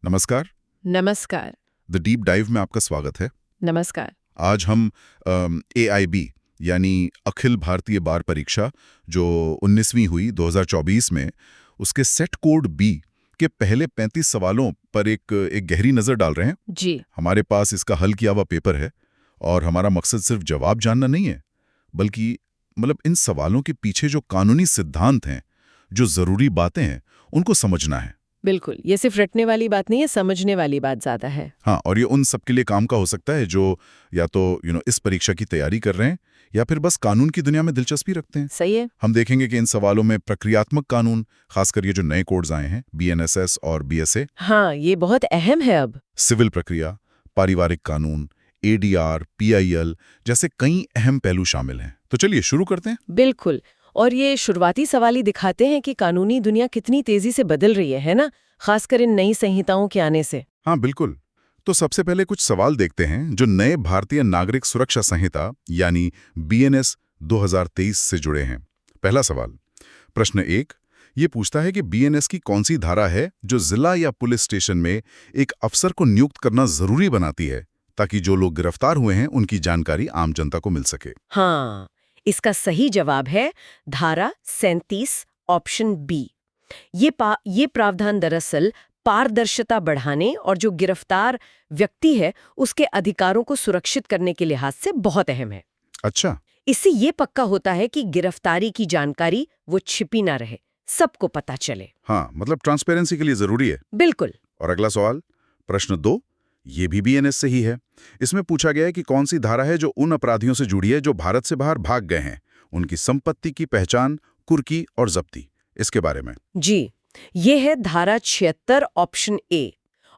नमस्कार। नमस्कार। The deep dive में आपका स्वागत है। नमस्कार। आज हम AIB यानी अखिल भारतीय बार परीक्षा जो 19वीं हुई 2024 में, उसके सेट कोड बी के पहले 35 सवालों पर एक गहरी नज़र डाल रहे हैं। जी। हमारे पास इसका हल किया हुआ पेपर है और हमारा मकसद सिर्फ जवाब जानना नहीं है, बल्कि इन सवालों के पीछे जो कानूनी सिद्धांत हैं, जो ज़रूरी बातें हैं, उनको समझना है। बिल्कुल, ये सिर्फ रटने वाली बात नहीं है, समझने वाली बात ज्यादा है। हाँ, और ये उन सबके लिए काम का हो सकता है जो या तो इस परीक्षा की तैयारी कर रहे हैं या फिर बस कानून की दुनिया में दिलचस्पी रखते हैं। सही है। हम देखेंगे कि इन सवालों में प्रक्रियात्मक कानून, खासकर ये जो नए कोड्स आए हैं, BNSS और BSA, हाँ, ये बहुत अहम है अब। सिविल प्रक्रिया, पारिवारिक कानून, ADR, PIL जैसे कई अहम पहलू शामिल हैं। तो चलिए शुरू करते हैं। बिल्कुल। और ये शुरुआती सवाल ही दिखाते हैं कि कानूनी दुनिया कितनी तेजी से बदल रही है ना? खासकर इन नई संहिताओं के आने से। हाँ, बिल्कुल। तो सबसे पहले कुछ सवाल देखते हैं जो नए भारतीय नागरिक सुरक्षा संहिता यानी BNS 2023 से जुड़े हैं। पहला सवाल, प्रश्न 1, ये पूछता है कि BNS की कौन सी धारा है जो जिला या पुलिस स्टेशन में एक अफसर को नियुक्त करना जरूरी बनाती है ताकि जो लोग गिरफ्तार हुए हैं उनकी जानकारी आम जनता को मिल सके। हाँ, इसका सही जवाब है धारा 37 ऑप्शन बी। ये प्रावधान दरअसल पारदर्शिता बढ़ाने और जो गिरफ्तार व्यक्ति है उसके अधिकारों को सुरक्षित करने के लिहाज से बहुत अहम है। अच्छा। इससे ये पक्का होता है कि गिरफ्तारी की जानकारी वो छिपी ना रहे, सबको पता चले। हाँ, ट्रांसपेरेंसी के लिए जरूरी है। बिल्कुल। और अगला सवाल, प्रश्न 2, ये भी BNS से ही है। इसमें पूछा गया है कि कौन सी धारा है जो उन अपराधियों से जुड़ी है जो भारत से बाहर भाग गए हैं, उनकी संपत्ति की पहचान, कुर्की और जब्ती, इसके बारे में। जी, ये है धारा 76 ऑप्शन ए।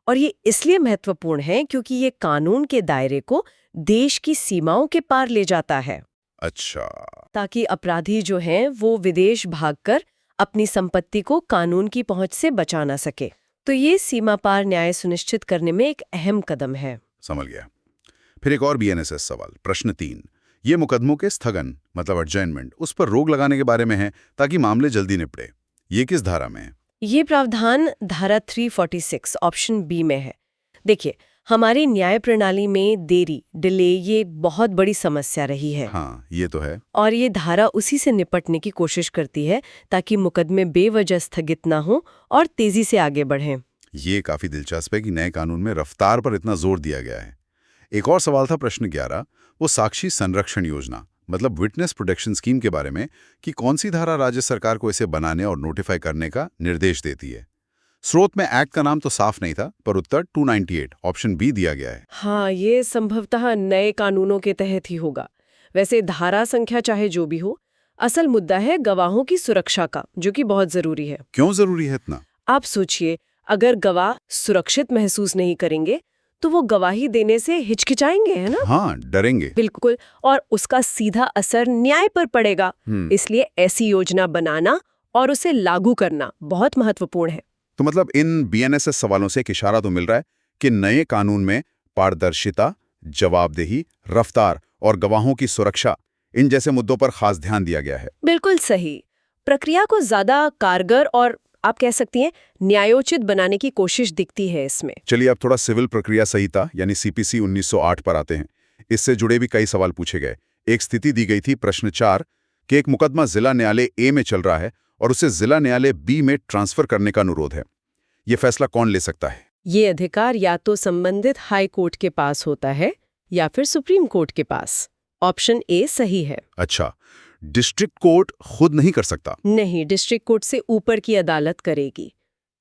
और ये इसलिए महत्वपूर्ण है क्योंकि ये कानून के दायरे को देश की सीमाओं के पार ले जाता है। अच्छा। ताकि अपराधी जो हैं वो विदेश भागकर अपनी संपत्ति को कानून की पहुंच से बचा ना सके। तो ये सीमा पार न्याय सुनिश्चित करने में एक अहम कदम है। समझ गया। फिर एक और BNSS सवाल, प्रश्न 3, ये मुकदमों के स्थगन एडजॉर्नमेंट, उस पर रोक लगाने के बारे में है ताकि मामले जल्दी निपटे। ये किस धारा में है? ये प्रावधान धारा 346 ऑप्शन बी में है। देखिए, हमारी न्याय प्रणाली में डिले ये बहुत बड़ी समस्या रही है। हाँ, ये तो है। और ये धारा उसी से निपटने की कोशिश करती है ताकि मुकदमे बेवजह स्थगित ना हो और तेजी से आगे बढ़ें। ये काफी दिलचस्प है कि नए कानून में रफ्तार पर इतना जोर दिया गया है। एक और सवाल था प्रश्न 11, वो साक्षी संरक्षण योजना विटनेस प्रोटेक्शन स्कीम के बारे में, कि कौन सी धारा राज्य सरकार को इसे बनाने और नोटिफाई करने का निर्देश देती है। स्रोत में एक्ट का नाम तो साफ नहीं था, पर उत्तर 298 ऑप्शन बी दिया गया है। हाँ, ये संभवतः नए कानूनों के तहत ही होगा। वैसे धारा संख्या चाहे जो भी हो, असल मुद्दा है गवाहों की सुरक्षा का, जो कि बहुत जरूरी है। क्यों जरूरी है इतना? आप सोचिए, अगर गवाह सुरक्षित महसूस नहीं करेंगे तो वो गवाही देने से हिचकिचाएंगे, है ना? हाँ, डरेंगे। बिल्कुल। और उसका सीधा असर न्याय पर पड़ेगा। इसलिए ऐसी योजना बनाना और उसे लागू करना बहुत महत्वपूर्ण है। तो इन BNSS सवालों से एक इशारा तो मिल रहा है कि नए कानून में पारदर्शिता, जवाबदेही, रफ्तार और गवाहों की सुरक्षा, इन जैसे मुद्दों पर खास ध्यान दिया गया है। बिल्कुल सही। प्रक्रिया को ज्यादा कारगर और आप कह सकती हैं न्यायोचित बनाने की कोशिश दिखती है इसमें। चलिए अब थोड़ा सिविल प्रक्रिया संहिता यानी CPC 1908 पर आते हैं। इससे जुड़े भी कई सवाल पूछे गए। एक स्थिति दी गई थी, प्रश्न 4, कि एक मुकदमा जिला न्यायालय A में चल रहा है और उसे जिला न्यायालय B में ट्रांसफर करने का अनुरोध है। ये फैसला कौन ले सकता है? ये अधिकार या तो संबंधित हाई कोर्ट के पास होता है या फिर सुप्रीम कोर्ट के पास। ऑप्शन ए सही है। अच्छा, डिस्ट्रिक्ट कोर्ट खुद नहीं कर सकता? नहीं, डिस्ट्रिक्ट कोर्ट से ऊपर की अदालत करेगी।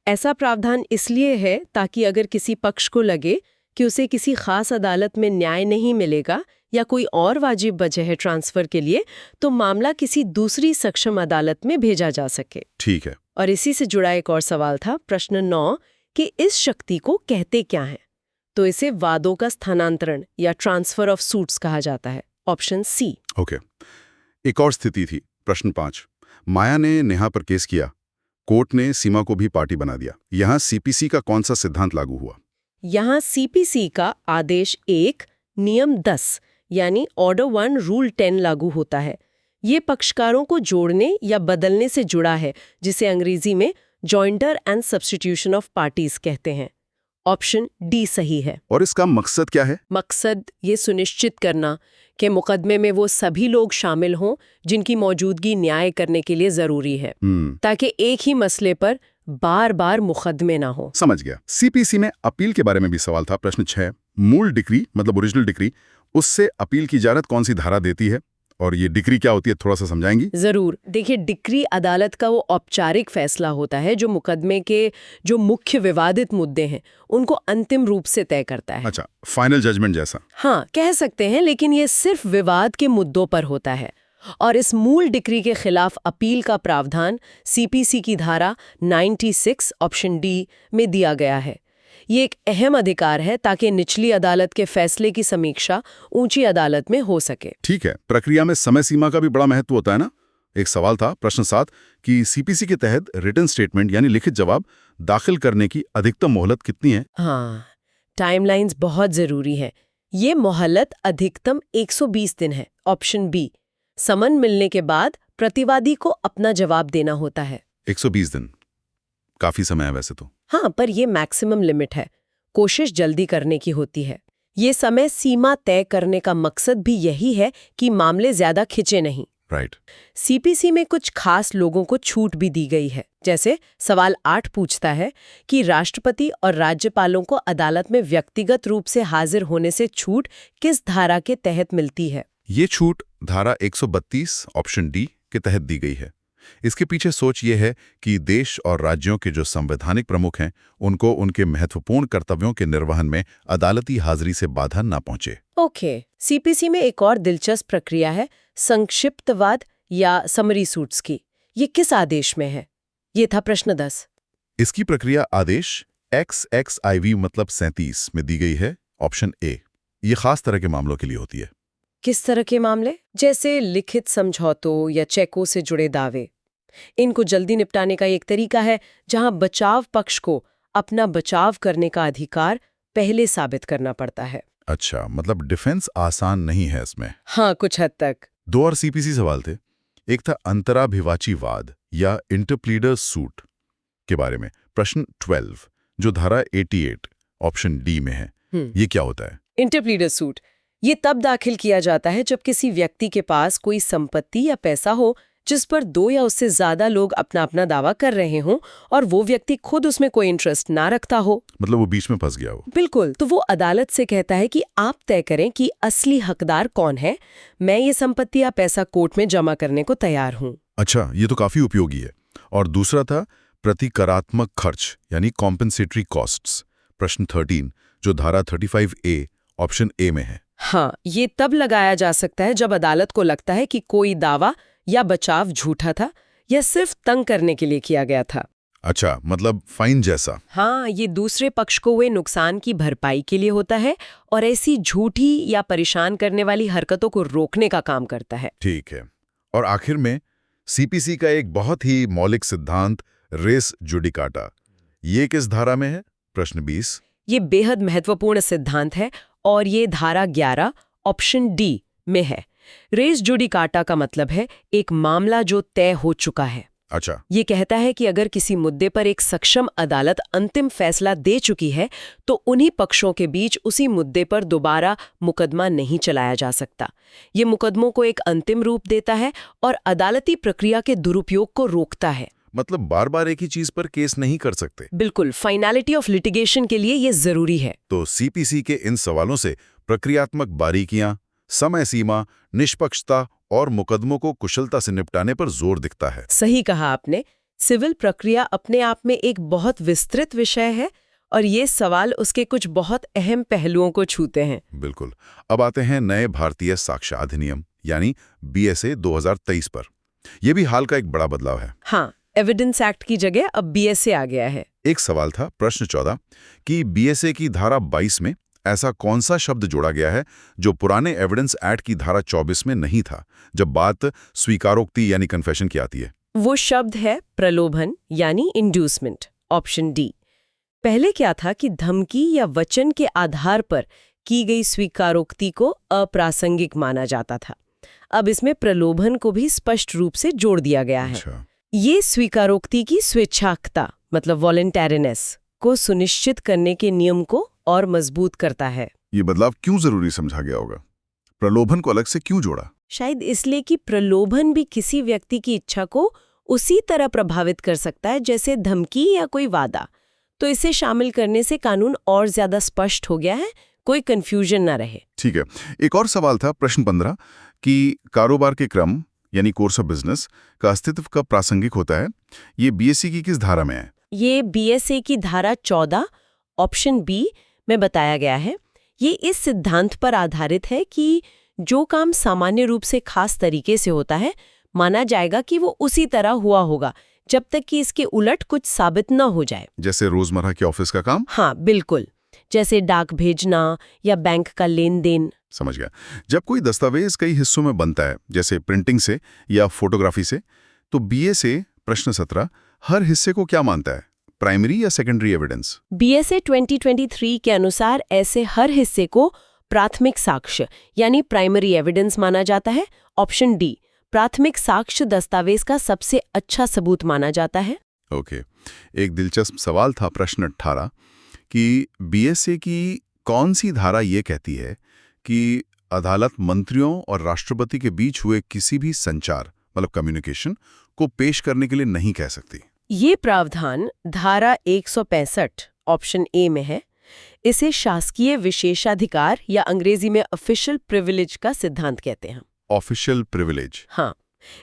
ऐसा प्रावधान इसलिए है ताकि अगर किसी पक्ष को लगे कि उसे किसी खास अदालत में न्याय नहीं मिलेगा या कोई और वाजिब वजह है ट्रांसफर के लिए, तो मामला किसी दूसरी सक्षम अदालत में भेजा जा सके। ठीक है। और इसी से जुड़ा एक और सवाल था, प्रश्न 9, कि इस शक्ति को कहते क्या है? तो इसे वादों का स्थानांतरण या ट्रांसफर ऑफ सूट्स कहा जाता है। Option C. ओके। एक और स्थिति थी, प्रश्न 5, माया ने नेहा पर केस किया, कोर्ट ने सीमा को भी पार्टी बना दिया। यहाँ CPC का कौन सा सिद्धांत लागू हुआ? यहाँ CPC का आदेश 1 नियम 10 यानी ऑर्डर 1 रूल 10 लागू होता है। ये पक्षकारों को जोड़ने या बदलने से जुड़ा है, जिसे अंग्रेजी में jointer and substitution of parties कहते हैं। ऑप्शन डी सही है। और इसका मकसद क्या है? मकसद ये सुनिश्चित करना कि मुकदमे में वो सभी लोग शामिल हों जिनकी मौजूदगी न्याय करने के लिए जरूरी है, ताकि एक ही मसले पर बार बार मुकदमे ना हो। समझ गया। सीपीसी में अपील के बारे में भी सवाल था। प्रश्न 6, मूल डिक्री मतलब ओरिजिनल डिक्री, उससे अपील की इजाजत कौन सी धारा देती है? और ये डिक्री क्या होती है, थोड़ा सा समझाएंगी? जरूर। देखिए, डिक्री अदालत का वो औपचारिक फैसला होता है जो मुकदमे के जो मुख्य विवादित मुद्दे हैं उनको अंतिम रूप से तय करता है। अच्छा, फाइनल जजमेंट जैसा? हाँ, कह सकते हैं, लेकिन ये सिर्फ विवाद के मुद्दों पर होता है। और इस मूल डिक्री के खिलाफ अपील का प्रावधान सीपीसी की धारा 96 ऑप्शन डी में दिया गया है। ये एक अहम अधिकार है ताकि निचली अदालत के फैसले की समीक्षा ऊंची अदालत में हो सके। ठीक है। प्रक्रिया में समय सीमा का भी बड़ा महत्व होता है ना? एक सवाल था प्रश्न 7 कि सीपीसी के तहत रिटन स्टेटमेंट यानी लिखित जवाब दाखिल करने की अधिकतम मोहलत कितनी है? हाँ, टाइमलाइंस बहुत जरूरी है। ये मोहलत अधिकतम 120 दिन है, ऑप्शन बी। समन मिलने के बाद प्रतिवादी को अपना जवाब देना होता है। 120 दिन काफी समय है वैसे तो। हाँ, पर ये मैक्सिमम लिमिट है। कोशिश जल्दी करने की होती है। ये समय सीमा तय करने का मकसद भी यही है कि मामले ज्यादा खिंचे नहीं। राइट। सीपीसी में कुछ खास लोगों को छूट भी दी गई है। जैसे सवाल 8 पूछता है कि राष्ट्रपति और राज्यपालों को अदालत में व्यक्तिगत रूप से हाजिर होने से छूट किस धारा के तहत मिलती है? ये छूट धारा 132 ऑप्शन डी के तहत दी गई है। इसके पीछे सोच ये है कि देश और राज्यों के जो संवैधानिक प्रमुख हैं उनको उनके महत्वपूर्ण कर्तव्यों के निर्वहन में अदालती हाजिरी से बाधा ना पहुंचे। ओके। सीपीसी में एक और दिलचस्प प्रक्रिया है संक्षिप्तवाद या समरी सूट्स की। ये किस आदेश में है? ये था प्रश्न 10। इसकी प्रक्रिया आदेश XXIV मतलब 37 में दी गई है, ऑप्शन ए। ये खास तरह के मामलों के लिए होती है। किस तरह के मामले? जैसे लिखित समझौतों या चेकों से जुड़े दावे। इनको जल्दी निपटाने का एक तरीका है जहां बचाव पक्ष को अपना बचाव करने का अधिकार पहले साबित करना पड़ता है। अच्छा, मतलब डिफेंस आसान नहीं है इसमें। हाँ, कुछ हद तक। 2 और सीपीसी सवाल थे। एक था अंतराभिवाचीवाद या इंटरप्लीडर सूट के बारे में। प्रश्न 12 जो धारा 88 ऑप्शन डी में है, ये क्या होता है? इंटरप्लीडर सूट ये तब दाखिल किया जाता है जब किसी व्यक्ति के पास कोई संपत्ति या पैसा हो जिस पर 2 या उससे ज्यादा लोग अपना अपना दावा कर रहे हों और वो व्यक्ति खुद उसमें कोई इंटरेस्ट ना रखता हो। मतलब वो बीच में फंस गया हो। बिल्कुल। तो वो अदालत से कहता है कि आप तय करें कि असली हकदार कौन है। मैं ये संपत्ति या पैसा कोर्ट में जमा करने को तैयार हूँ। अच्छा, ये तो काफी उपयोगी है। और दूसरा था प्रतिकरात्मक खर्च यानी कॉम्पेंसेटरी कॉस्ट्स। प्रश्न 13 जो धारा 35A ऑप्शन ए में है। हाँ, ये तब लगाया जा सकता है जब अदालत को लगता है कि कोई दावा या बचाव झूठा था या सिर्फ तंग करने के लिए किया गया था। अच्छा, मतलब फाइन जैसा। हाँ, ये दूसरे पक्ष को हुए नुकसान की भरपाई के लिए होता है और ऐसी झूठी या परेशान करने वाली हरकतों को रोकने का काम करता है। ठीक है। और आखिर में सीपीसी का एक बहुत ही मौलिक सिद्धांत रेस जुडिकाटा, ये किस धारा में है? प्रश्न 20। ये बेहद महत्वपूर्ण सिद्धांत है और ये धारा 11 ऑप्शन डी में है। रेस जुडिकाटा का मतलब है एक मामला जो तय हो चुका है। अच्छा। ये कहता है कि अगर किसी मुद्दे पर एक सक्षम अदालत अंतिम फैसला दे चुकी है तो उन्हीं पक्षों के बीच उसी मुद्दे पर दोबारा मुकदमा नहीं चलाया जा सकता। ये मुकदमों को एक अंतिम रूप देता है और अदालती प्रक्रिया के दुरुपयोग को रोकता है। मतलब बार बार एक ही चीज पर केस नहीं कर सकते। बिल्कुल, फाइनलिटी ऑफ लिटिगेशन के लिए ये जरूरी है। तो सीपीसी के इन सवालों से प्रक्रियात्मक बारीकियां, समय सीमा, निष्पक्षता और मुकदमों को कुशलता से निपटाने पर जोर दिखता है। सही कहा आपने। सिविल प्रक्रिया अपने आप में एक बहुत विस्तृत विषय है और ये सवाल उसके कुछ बहुत अहम पहलुओं को छूते हैं। बिल्कुल। अब आते हैं नए भारतीय साक्ष्य अधिनियम यानी BSA 2023 पर। यह भी हाल का एक बड़ा बदलाव है। हाँ, एविडेंस एक्ट की जगह अब BSA आ गया है। एक सवाल था प्रश्न 14 कि BSA की धारा 22 में ऐसा कौन सा शब्द जोड़ा गया है जो पुराने एविडेंस एक्ट की धारा 24 में नहीं था जब बात स्वीकारोक्ति यानी कन्फेशन की आती है? वो शब्द है प्रलोभन यानी इंड्यूसमेंट, ऑप्शन डी। पहले क्या था कि धमकी या वचन के आधार पर की गई स्वीकारोक्ति को अप्रासंगिक माना जाता था। अब इसमें प्रलोभन को भी स्पष्ट रूप से जोड़ दिया गया है। अच्छा। ये स्वीकारोक्ति की स्वेच्छाकता मतलब वॉलंटरीनेस को सुनिश्चित करने के नियम को और मजबूत करता है। ये बदलाव क्यों जरूरी समझा गया होगा? प्रलोभन को अलग से क्यों जोड़ा? शायद इसलिए कि प्रलोभन भी किसी व्यक्ति की इच्छा को उसी तरह प्रभावित कर सकता है जैसे धमकी या कोई वादा। तो इसे शामिल करने से कानून और ज्यादा स्पष्ट हो गया है, कोई कंफ्यूजन ना रहे। ठीक है। एक और सवाल था प्रश्न 15 कि कारोबार के क्रम यानी कोर्स ऑफ बिजनेस का अस्तित्व कब प्रासंगिक होता है? ये बीएससी की किस धारा में है? ये बीएसए की धारा 14 ऑप्शन बी में बताया गया है। ये इस सिद्धांत पर आधारित है कि जो काम सामान्य रूप से खास तरीके से होता है माना जाएगा कि वो उसी तरह हुआ होगा जब तक कि इसके उलट कुछ साबित न हो जाए। जैसे रोजमर्रा के ऑफिस का काम? हाँ बिल्कुल, जैसे डाक भेजना या बैंक का लेन देन। समझ गया। जब कोई दस्तावेज कई हिस्सों में बनता है जैसे प्रिंटिंग से या फोटोग्राफी से, तो बीएसए प्रश्न 17 हर हिस्से को क्या मानता है, प्राइमरी या सेकेंडरी एविडेंस? बीएसए 2023 के अनुसार ऐसे हर हिस्से को प्राथमिक साक्ष्य यानी प्राइमरी एविडेंस माना जाता है। ऑप्शन डी, प्राथमिक साक्ष्य दस्तावेज का सबसे अच्छा सबूत माना जाता है। ओके। एक दिलचस्प सवाल था प्रश्न 18 कि बीएसए की कौन सी धारा ये कहती है कि अदालत मंत्रियों और राष्ट्रपति के बीच हुए किसी भी संचार मतलब कम्युनिकेशन को पेश करने के लिए नहीं कह सकती। ये प्रावधान धारा 165 ऑप्शन ए में है। इसे शासकीय विशेषाधिकार या अंग्रेजी में ऑफिशियल प्रिविलेज का सिद्धांत कहते हैं। Official privilege? हाँ,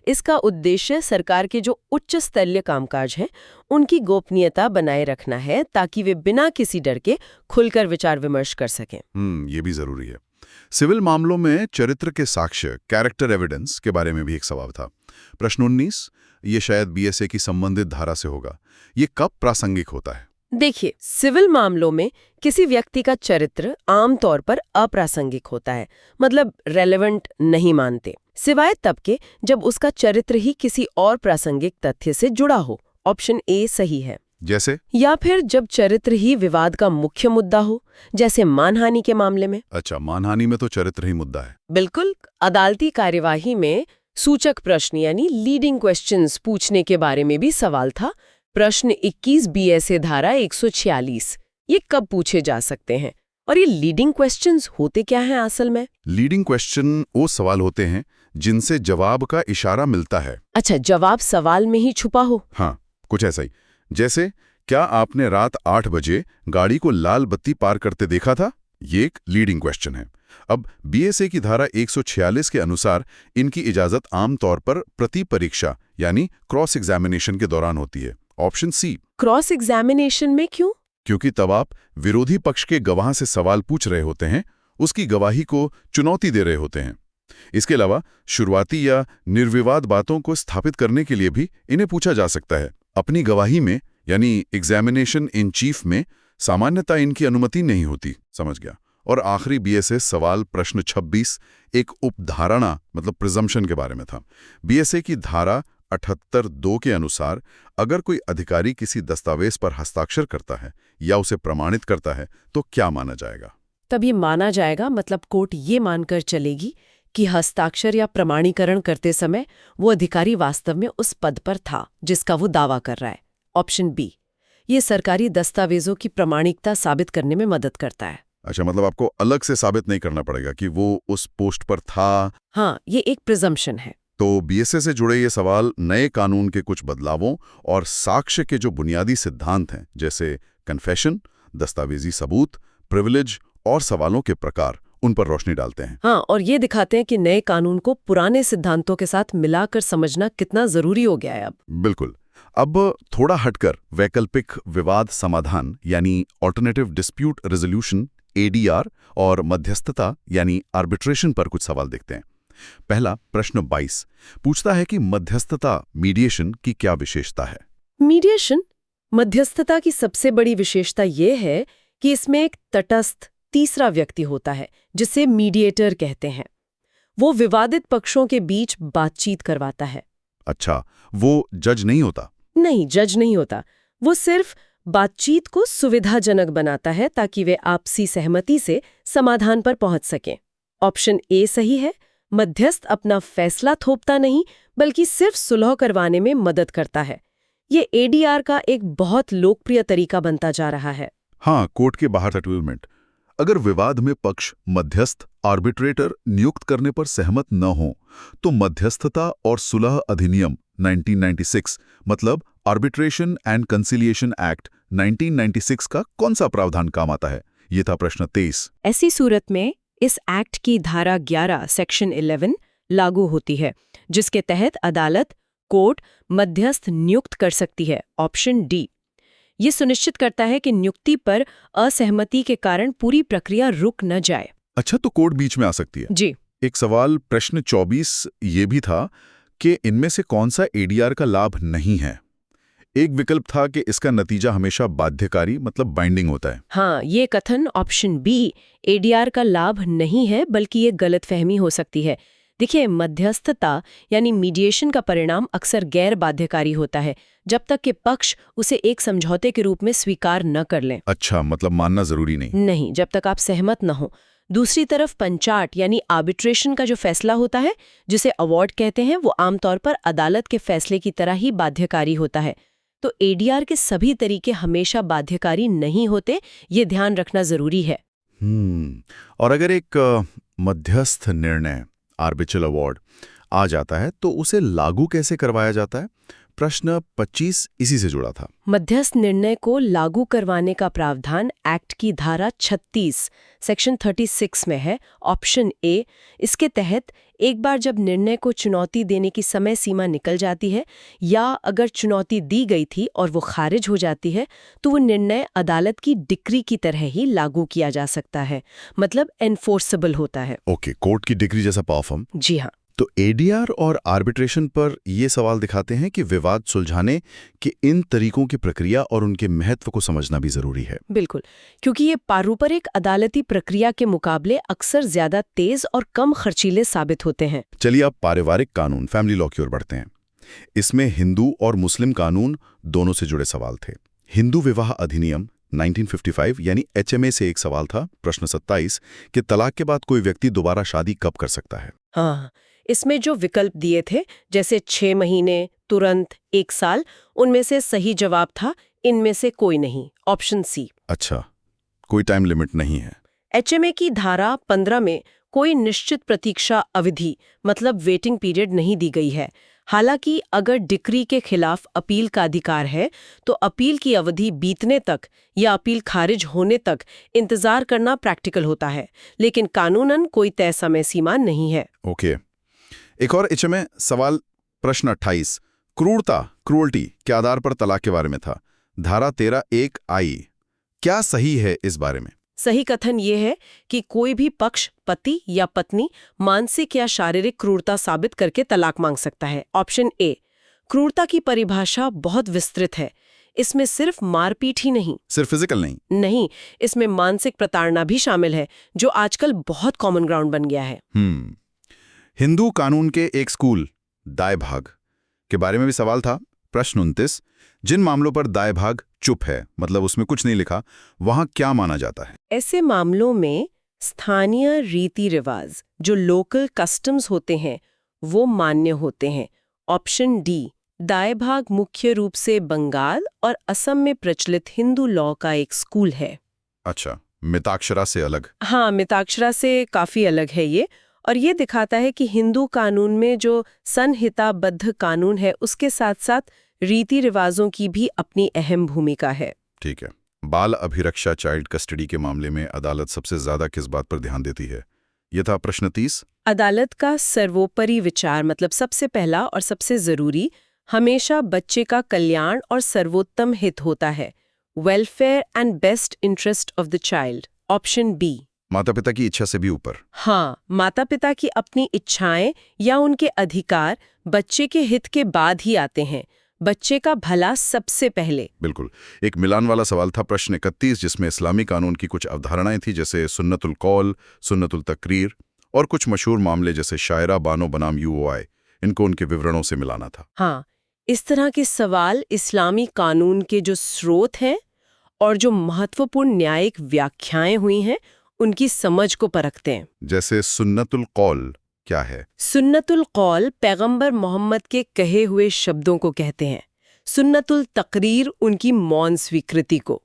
इसका उद्देश्य सरकार के जो उच्च स्तरीय कामकाज हैं उनकी गोपनीयता बनाए रखना है ताकि वे बिना किसी डर के खुलकर विचार विमर्श कर सकें। ये भी जरूरी है। सिविल मामलों में चरित्र के साक्ष्य कैरेक्टर एविडेंस के बारे में भी एक सवाल था। प्रश्न 19 ये शायद बीएसए की संबंधित धारा से होगा। ये कब प्रासंगिक होता है? देखिए, सिविल मामलों में किसी व्यक्ति का चरित्र आमतौर पर अप्रासंगिक होता है, मतलब रेलेवेंट नहीं मानते, सिवाय तब के जब उसका चरित्र ही किसी और प्रासंगिक तथ्य से जुड़ा हो। ऑप्शन ए सही है। जैसे? या फिर जब चरित्र ही विवाद का मुख्य मुद्दा हो, जैसे मानहानि के मामले में। अच्छा, मानहानि में तो चरित्र ही मुद्दा है। बिल्कुल। अदालती कार्यवाही में सूचक प्रश्न यानी लीडिंग क्वेश्चंस पूछने के बारे में भी सवाल था। प्रश्न 21 बीएसए धारा 146 ये कब पूछे जा सकते हैं और ये लीडिंग क्वेश्चंस होते क्या हैं असल में? लीडिंग क्वेश्चन वो सवाल होते हैं जिनसे जवाब का इशारा मिलता है। अच्छा, जवाब सवाल में ही छुपा हो? हाँ, कुछ ऐसा ही। जैसे, क्या आपने रात 8 बजे गाड़ी को लाल बत्ती पार करते देखा था? ये एक लीडिंग क्वेश्चन है। अब बीएसए की धारा 146 के अनुसार इनकी इजाजत आमतौर पर प्रति परीक्षा यानी क्रॉस एग्जामिनेशन के दौरान होती है। ऑप्शन सी। क्रॉस एग्जामिनेशन में क्यों? क्योंकि तब आप विरोधी पक्ष के गवाह से सवाल पूछ रहे होते हैं, उसकी गवाही को चुनौती दे रहे होते हैं। इसके अलावा शुरुआती या निर्विवाद बातों को स्थापित करने के लिए भी इन्हें पूछा जा सकता है। अपनी गवाही में यानी एग्जामिनेशन इन चीफ में सामान्यतः इनकी अनुमति नहीं होती। समझ गया। और आखिरी बीएसए सवाल प्रश्न 26 एक उपधारणा मतलब प्रिजम्पशन के बारे में था। बीएसए की धारा 78(2) के अनुसार अगर कोई अधिकारी किसी दस्तावेज पर हस्ताक्षर करता है या उसे प्रमाणित करता है तो क्या माना जाएगा? तब ये माना जाएगा मतलब कोर्ट ये मानकर चलेगी कि हस्ताक्षर या प्रमाणीकरण करते समय वो अधिकारी वास्तव में उस पद पर था जिसका वो दावा कर रहा है। ऑप्शन बी, ये सरकारी दस्तावेजों की प्रामाणिकता साबित करने में मदद करता है। अच्छा, मतलब आपको अलग से साबित नहीं करना पड़ेगा कि वो उस पोस्ट पर था। हाँ, ये एक प्रिजम्पशन है। तो बीएसए से जुड़े ये सवाल नए कानून के कुछ बदलावों और साक्ष्य के जो बुनियादी सिद्धांत हैं जैसे कन्फेशन, दस्तावेजी सबूत, प्रिविलेज और सवालों के प्रकार उन पर रोशनी डालते हैं। हाँ, और ये दिखाते हैं कि नए कानून को पुराने सिद्धांतों के साथ मिलाकर समझना कितना जरूरी हो गया है अब। बिल्कुल। अब थोड़ा हटकर वैकल्पिक विवाद समाधान यानी ऑल्टरनेटिव डिस्प्यूट रेजोल्यूशन ADR और मध्यस्थता यानी आर्बिट्रेशन पर कुछ सवाल देखते हैं। पहला प्रश्न 22 पूछता है कि मध्यस्थता मीडिएशन की क्या विशेषता है? मीडिएशन मध्यस्थता की सबसे बड़ी विशेषता ये है कि इसमें एक तटस्थ तीसरा व्यक्ति होता है जिसे मीडिएटर कहते हैं। वो विवादित पक्षों के बीच बातचीत करवाता है। अच्छा, वो जज नहीं होता? नहीं, जज नहीं होता। वो सिर्फ बातचीत को सुविधाजनक बनाता है ताकि वे आपसी सहमति से समाधान पर पहुंच सकें। ऑप्शन ए सही है। मध्यस्थ अपना फैसला थोपता नहीं बल्कि सिर्फ सुलह करवाने में मदद करता है। ये एडीआर का एक बहुत लोकप्रिय तरीका बनता जा रहा है। हाँ, कोर्ट के बाहर सेटलमेंट। अगर विवाद में पक्ष मध्यस्थ आर्बिट्रेटर नियुक्त करने पर सहमत न हो तो मध्यस्थता और सुलह अधिनियम 1996 मतलब आर्बिट्रेशन एंड कंसिलिएशन एक्ट 1996 का कौन सा प्रावधान काम आता है? ये था प्रश्न 23। ऐसी सूरत में इस एक्ट की धारा 11 सेक्शन 11 लागू होती है, जिसके तहत अदालत कोर्ट मध्यस्थ नियुक्त कर सकती है। Option D. ये सुनिश्चित करता है कि नियुक्ति पर असहमति के कारण पूरी प्रक्रिया रुक न जाए। अच्छा, तो कोर्ट बीच में आ सकती है। जी। एक सवाल प्रश्न 24 ये भी था कि इनमें से कौन सा एडीआर का लाभ नहीं है। एक विकल्प था कि इसका नतीजा हमेशा बाध्यकारी मतलब बाइंडिंग होता है। हाँ, ये कथन ऑप्शन बी एडीआर का लाभ नहीं है, बल्कि ये गलतफहमी हो सकती है। देखिए, मध्यस्थता यानी मीडिएशन का परिणाम अक्सर गैर बाध्यकारी होता है, जब तक कि पक्ष उसे एक समझौते के रूप में स्वीकार न कर लें। अच्छा, मतलब मानना जरूरी नहीं। नहीं, जब तक आप सहमत न हो। दूसरी तरफ पंचाट यानी आर्बिट्रेशन का जो फैसला होता है, जिसे अवार्ड कहते हैं, वो आमतौर पर अदालत के फैसले की तरह ही बाध्यकारी होता है। तो एडीआर के सभी तरीके हमेशा बाध्यकारी नहीं होते, ये ध्यान रखना जरूरी है। और अगर एक मध्यस्थ निर्णय आर्बिट्रल अवार्ड आ जाता है तो उसे लागू कैसे करवाया जाता है? प्रश्न 25 इसी से जुड़ा था। मध्यस्थ निर्णय को लागू करवाने का प्रावधान एक्ट की धारा 36 सेक्शन 36 में है। Option A. इसके तहत एक बार जब निर्णय को चुनौती देने की समय सीमा निकल जाती है या अगर चुनौती दी गई थी और वो खारिज हो जाती है तो वो निर्णय अदालत की डिक्री की तरह ही लागू किया जा सकता है, मतलब एनफोर्सेबल होता है। ओके, कोर्ट की डिक्री जैसा पावरफुल। जी हाँ। तो एडीआर और आर्बिट्रेशन पर ये सवाल दिखाते हैं कि विवाद सुलझाने के इन तरीकों की प्रक्रिया और उनके महत्व को समझना भी जरूरी है। बिल्कुल, क्योंकि ये पारंपरिक अदालती प्रक्रिया के मुकाबले अक्सर ज्यादा तेज और कम खर्चीले साबित होते हैं। चलिए अब पारिवारिक कानून फैमिली लॉ की ओर बढ़ते हैं। इसमें हिंदू और मुस्लिम कानून दोनों से जुड़े सवाल थे। हिंदू विवाह अधिनियम 1955 यानी एचएमए से एक सवाल था, प्रश्न 27, कि तलाक के बाद कोई व्यक्ति दोबारा शादी कब कर सकता है? हाँ, इसमें जो विकल्प दिए थे, जैसे 6 महीने, तुरंत, 1 साल, उनमें से सही जवाब था इनमें से कोई नहीं। Option C. अच्छा, कोई टाइम लिमिट नहीं है। एचएमए की धारा 15 में कोई निश्चित प्रतीक्षा अवधि मतलब वेटिंग पीरियड नहीं दी गई है। हालांकि अगर डिक्री के खिलाफ अपील का अधिकार है तो अपील की अवधि बीतने तक या अपील खारिज होने तक इंतजार करना प्रैक्टिकल होता है, लेकिन कानूनन कोई तय समय सीमा नहीं है। ओके, एक और एचएमए सवाल प्रश्न 28, क्रूरल्टी के आधार पर तलाक के बारे में था। धारा 13(1) आई, क्या सही है इस बारे में? सही कथन ये है कि कोई भी पक्ष पति या पत्नी मानसिक या शारीरिक क्रूरता साबित करके तलाक मांग सकता है। Option A. क्रूरता की परिभाषा बहुत विस्तृत है। इसमें सिर्फ मारपीट ही नहीं, सिर्फ फिजिकल नहीं, इसमें मानसिक प्रताड़ना भी शामिल है, जो आजकल बहुत कॉमन ग्राउंड बन गया है। हिंदू कानून के एक स्कूल दाय भाग के बारे में भी सवाल था। प्रश्न 29, जिन मामलों पर दाय भाग चुप है, मतलब उसमें कुछ नहीं लिखा, वहां क्या माना जाता है? ऐसे मामलों में स्थानीय रीति रिवाज, जो लोकल कस्टम्स होते हैं, वो मान्य होते हैं। Option D. दाय भाग मुख्य रूप से बंगाल और असम में प्रचलित हिंदू लॉ का एक स्कूल है। अच्छा, मिताक्षरा से अलग? हाँ, मिताक्षरा से काफी अलग है ये, और ये दिखाता है कि हिंदू कानून में जो संहिताबद्ध कानून है उसके साथ साथ रीति रिवाजों की भी अपनी अहम भूमिका है। ठीक है। बाल अभिरक्षा चाइल्ड कस्टडी के मामले में अदालत सबसे ज्यादा किस बात पर ध्यान देती है? यह था प्रश्न 30। अदालत का सर्वोपरि विचार, मतलब सबसे पहला और सबसे जरूरी, हमेशा बच्चे का कल्याण और सर्वोत्तम हित होता है। Welfare and best interest of the child. Option B. माता पिता की इच्छा से भी ऊपर? हाँ, माता पिता की अपनी इच्छाएं या उनके अधिकार बच्चे के हित के बाद ही आते हैं। बच्चे का भला सबसे पहले। बिल्कुल। एक मिलान वाला सवाल था प्रश्न 31, जिसमें इस्लामी कानून की कुछ अवधारणाएं थी, जैसे सुन्नतुल कौल, सुन्नतुल तकरीर और कुछ मशहूर मामले जैसे शायरा बानो बनाम UOI। इनको उनके विवरणों से मिलाना था। हाँ, इस तरह के सवाल इस्लामी कानून के जो स्रोत हैं और जो महत्वपूर्ण न्यायिक व्याख्याएं हुई हैं उनकी समझ को परखते हैं। जैसे सुन्नतुल कौल क्या है? सुन्नतुल कौल पैगंबर मोहम्मद के कहे हुए शब्दों को कहते हैं। सुन्नतुल तकरीर उनकी मौन स्वीकृति को,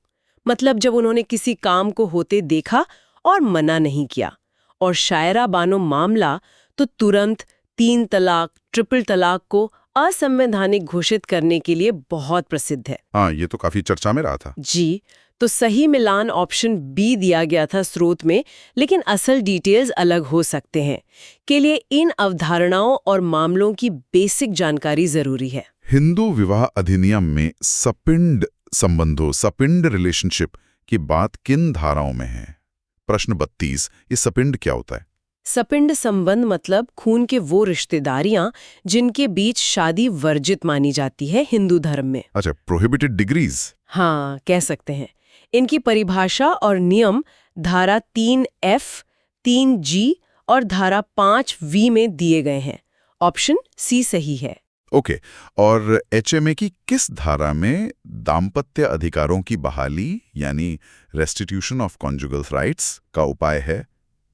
मतलब जब उन्होंने किसी काम को होते देखा और मना नहीं किया। और शायरा बानो मामला तो तुरंत 3 तलाक, ट्रिपल तलाक को असंवैधानिक घोषित करने के लिए बहुत प्रसिद्ध है। हाँ, ये तो काफी चर्चा में रहा था। जी, तो सही मिलान ऑप्शन बी दिया गया था स्रोत में, लेकिन असल डिटेल्स अलग हो सकते हैं। के लिए इन अवधारणाओं और मामलों की बेसिक जानकारी जरूरी है। हिंदू विवाह अधिनियम में सपिंड संबंधों, सपिंड रिलेशनशिप की बात किन धाराओं में है? प्रश्न 32, ये सपिंड क्या होता है? सपिंड संबंध मतलब खून के वो रिश्तेदारियां जिनके बीच शादी वर्जित मानी जाती है हिंदू धर्म में। अच्छा, प्रोहिबिटेड डिग्रीज। हाँ, कह सकते हैं। इनकी परिभाषा और नियम धारा 3F, 3G और धारा 5V में दिए गए हैं। ऑप्शन सी सही है। ओके, और HMA की किस धारा में दाम्पत्य अधिकारों की बहाली यानी रेस्टिट्यूशन ऑफ कॉन्जुगल राइट्स का उपाय है?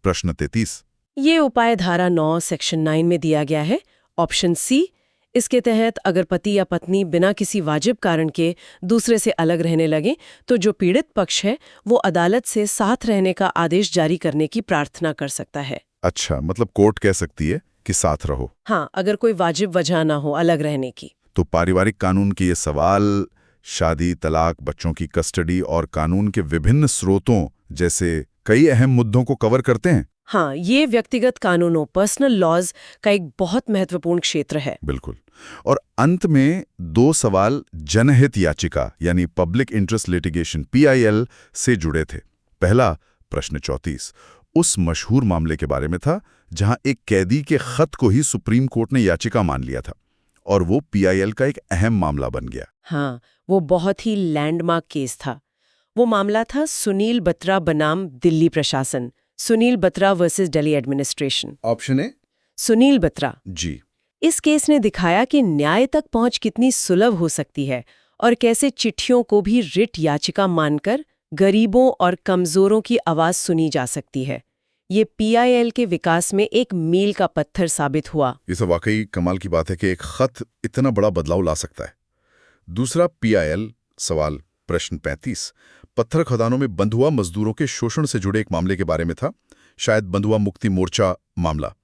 प्रश्न 33। ये उपाय धारा 9 सेक्शन 9 में दिया गया है। Option C. इसके तहत अगर पति या पत्नी बिना किसी वाजिब कारण के दूसरे से अलग रहने लगे तो जो पीड़ित पक्ष है वो अदालत से साथ रहने का आदेश जारी करने की प्रार्थना कर सकता है। अच्छा, मतलब कोर्ट कह सकती है कि साथ रहो। हाँ, अगर कोई वाजिब वजह ना हो अलग रहने की। तो पारिवारिक कानून के ये सवाल शादी, तलाक, बच्चों की कस्टडी और कानून के विभिन्न स्रोतों जैसे कई अहम मुद्दों को कवर करते हैं। हाँ, ये व्यक्तिगत कानूनों, पर्सनल लॉज का एक बहुत महत्वपूर्ण क्षेत्र है। बिल्कुल। और अंत में 2 सवाल जनहित याचिका यानी पब्लिक इंटरेस्ट लिटिगेशन PIL से जुड़े थे। पहला, प्रश्न 34 उस मशहूर मामले के बारे में था जहां एक कैदी के खत को ही सुप्रीम कोर्ट ने याचिका मान लिया था और वो PIL का एक अहम मामला बन गया। हाँ, वो बहुत ही लैंडमार्क केस था। वो मामला था सुनील बत्रा बनाम दिल्ली प्रशासन, Sunil Batra versus Delhi administration. Option A Sunil Batra. जी। इस केस ने दिखाया कि न्याय तक पहुंच कितनी सुलभ हो सकती है और कैसे चिट्ठियों को भी रिट याचिका मानकर गरीबों और कमजोरों की आवाज सुनी जा सकती है। ये PIL के विकास में एक मील का पत्थर साबित हुआ। ये तो वाकई कमाल की बात है कि एक खत इतना बड़ा बदलाव ला सकता है। दूसरा PIL सवाल, प्रश्न 35 पत्थर खदानों में बंधुआ मजदूरों के शोषण से जुड़े एक मामले के बारे में था, शायद बंधुआ मुक्ति मोर्चा मामला।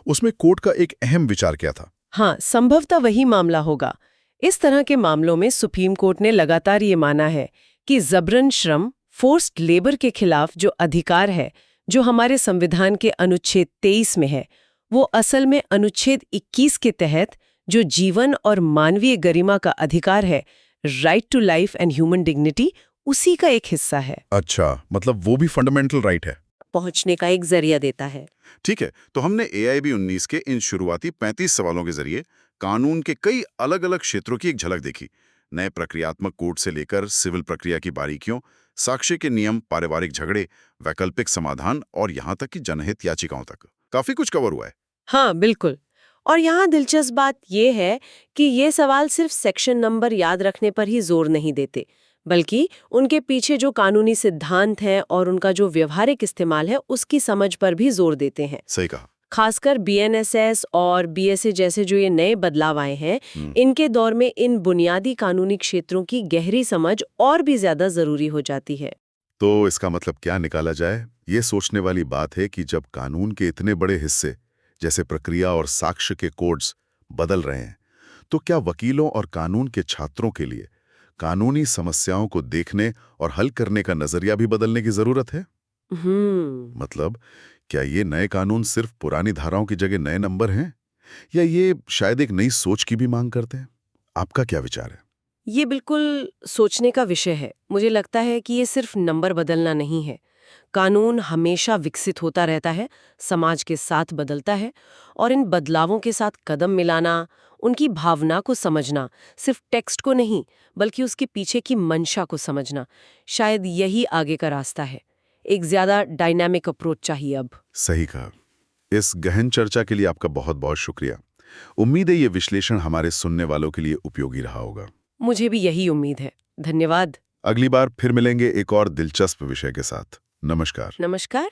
उसमें कोर्ट का एक अहम विचार क्या था? हाँ, संभवतः वही मामला होगा। इस तरह के मामलों में सुप्रीम कोर्ट ने लगातार ये माना है कि जबरन श्रम, फोर्स्ड लेबर के खिलाफ जो अधिकार है, जो हमारे संविधान के अनुच्छेद 23 में है, वो असल में अनुच्छेद 21 के तहत जो जीवन और मानवीय गरिमा का अधिकार है, right to life and human dignity, उसी का एक हिस्सा है। अच्छा, मतलब वो भी फंडामेंटल राइट है, पहुंचने का एक जरिया देता है। ठीक है। तो हमने AIB 19 के इन शुरुआती 35 सवालों के जरिए कानून के कई अलग अलग क्षेत्रों की एक झलक देखी। नए प्रक्रियात्मक कोड से लेकर सिविल प्रक्रिया की बारीकियों, साक्ष्य के नियम, पारिवारिक झगड़े, वैकल्पिक समाधान और यहाँ तक कि जनहित याचिकाओं तक काफी कुछ कवर हुआ है। हाँ, बिल्कुल। और यहाँ दिलचस्प बात यह है कि ये सवाल सिर्फ सेक्शन नंबर याद रखने पर ही जोर नहीं देते, बल्कि उनके पीछे जो कानूनी सिद्धांत हैं और उनका जो व्यवहारिक इस्तेमाल है उसकी समझ पर भी जोर देते हैं। सही कहा। खासकर BNSS और BSA जैसे जो ये नए बदलाव आए हैं, इनके दौर में इन बुनियादी कानूनी क्षेत्रों की गहरी समझ और भी ज्यादा जरूरी हो जाती है। तो इसका मतलब क्या निकाला जाए? ये सोचने वाली बात है कि जब कानून के इतने बड़े हिस्से जैसे प्रक्रिया और साक्ष्य के कोड्स बदल रहे हैं, तो क्या वकीलों और कानून के छात्रों के लिए कानूनी समस्याओं को देखने और हल करने का नजरिया भी बदलने की जरूरत है? मतलब क्या ये नए कानून सिर्फ पुरानी धाराओं की जगह नए नंबर हैं, या ये शायद एक नई सोच की भी मांग करते हैं? आपका क्या विचार है? ये बिल्कुल सोचने का विषय है। मुझे लगता है कि ये सिर्फ नंबर बदलना नहीं है। कानून हमेशा विकसित होता रहता है, समाज के साथ बदलता है, और इन बदलावों के साथ कदम मिलाना, उनकी भावना को समझना, सिर्फ टेक्स्ट को नहीं बल्कि उसके पीछे की मंशा को समझना, शायद यही आगे का रास्ता है। एक ज्यादा डायनामिक अप्रोच चाहिए अब। सही कहा। इस गहन चर्चा के लिए आपका बहुत बहुत शुक्रिया। उम्मीद है ये विश्लेषण हमारे सुनने वालों के लिए उपयोगी रहा होगा। मुझे भी यही उम्मीद है। धन्यवाद। अगली बार फिर मिलेंगे एक और दिलचस्प विषय के साथ। नमस्कार। नमस्कार।